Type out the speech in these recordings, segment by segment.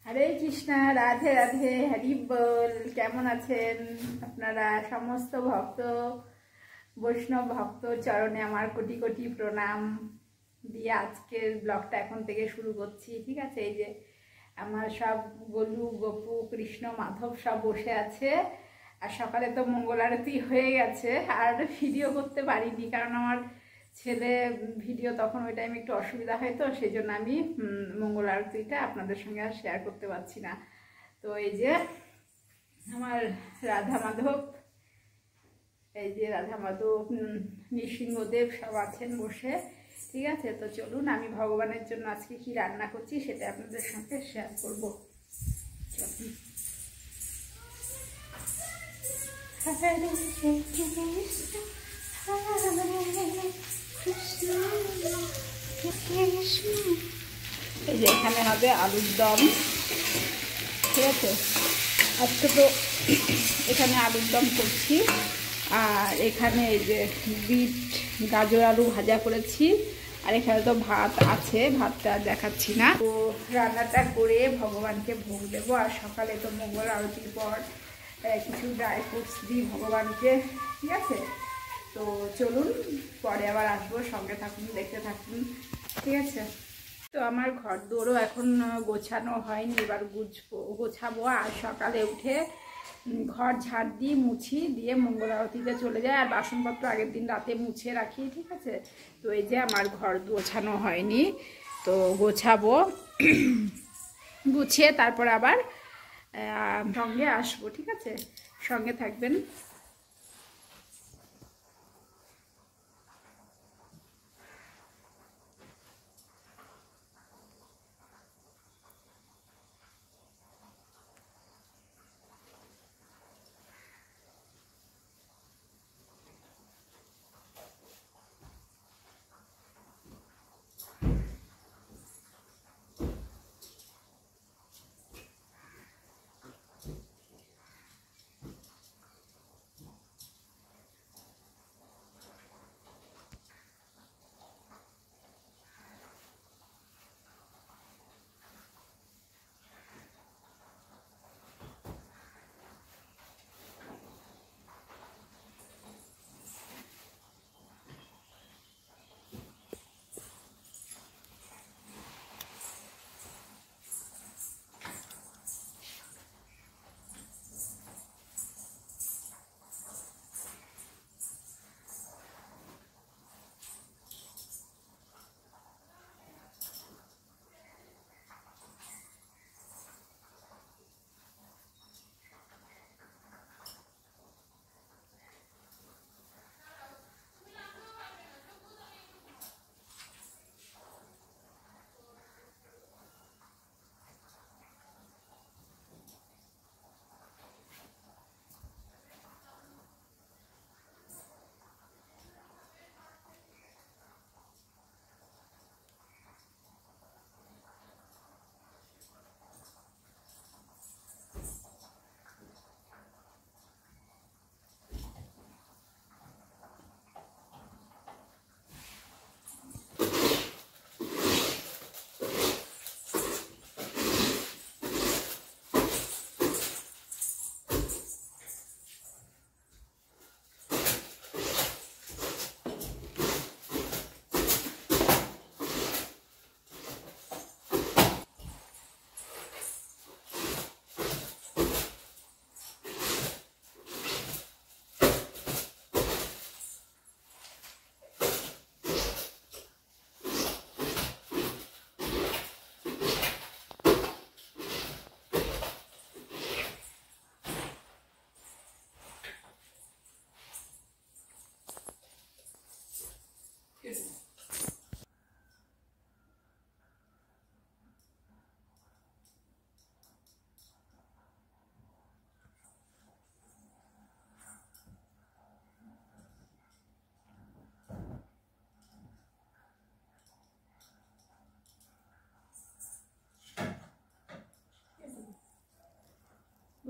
হরে কৃষ্ণা, রাধে রাধে, হরি বল। কেমন আছেন আপনারা? সমস্ত ভক্ত, বৈষ্ণব ভক্ত চরণে আমার কোটি কোটি প্রণাম দিয়ে আজকের ব্লগটা এখন থেকে শুরু করছি। ঠিক আছে, এই যে আমার সব গোলু, গোপু, কৃষ্ণ, মাধব সব বসে আছে। আর সকালে তো মঙ্গল আরতি হয়ে গেছে, আর ভিডিও করতে পারিনি কারণ আমার ছেলে ভিডিও তখন ওই টাইমে একটু অসুবিধা হয়, তো সেই জন্য আমি মঙ্গল আরতিটা আপনাদের সঙ্গে আর শেয়ার করতে পারছি না। তো এই যে আমার রাধা মাধব, এই যে রাধা মাধব, নৃসিংহদেব সব আছেন বসে। ঠিক আছে, তো চলুন আমি ভগবানের জন্য আজকে কি রান্না করছি সেটা আপনাদের সঙ্গে শেয়ার করবো। এই যে এখানে হবে আলুর দম। ঠিক আছে, আজকে তো এখানে আলুর দম করছি। আর এখানে এই যে বিট গাজর আলু ভাজা করেছি। আর এখানে তো ভাত আছে, ভাতটা দেখাচ্ছি না। তো রান্নাটা করে ভগবানকে ভোগ দেবো। আর সকালে তো মঙ্গল আরতির পর কিছু ড্রাই ফ্রুটস দিই ভগবানকে। ঠিক আছে, তো চলুন পরে আবার আসবো, সঙ্গে থাকুন, দেখতে থাকুন। ঠিক আছে, তো আমার ঘর দৌড়ও এখন গোছানো হয়নি, এবার গোছাবো। আর সকালে উঠে ঘর ঝাড় দিয়ে মুছি দিয়ে মঙ্গল আরতিতে চলে যায়। আর বাসনপত্র আগের দিন রাতে মুছে রাখি। ঠিক আছে, তো এই যে আমার ঘর গোছানো হয়নি, তো গোছাবো। গুছিয়ে তারপর আবার সঙ্গে আসবো। ঠিক আছে, সঙ্গে থাকবেন।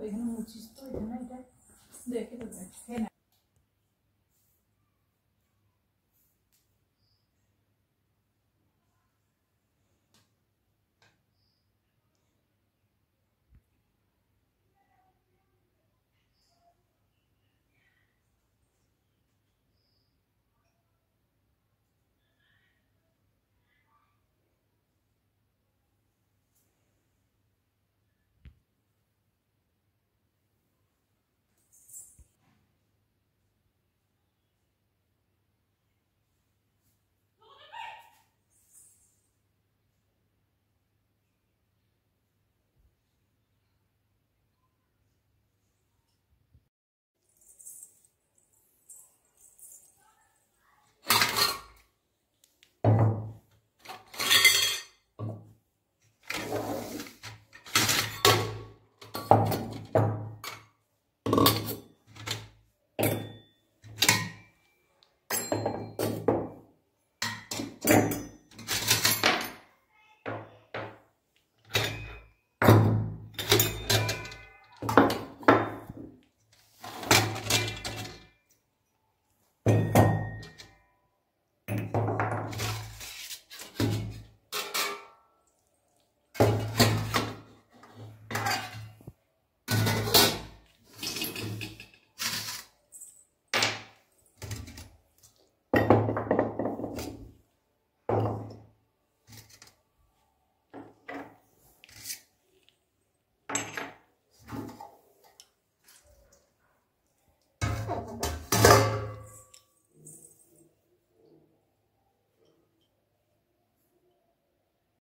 ওইখানে মুছিস তো, এখানে এটা দেখে দেবে। হ্যাঁ,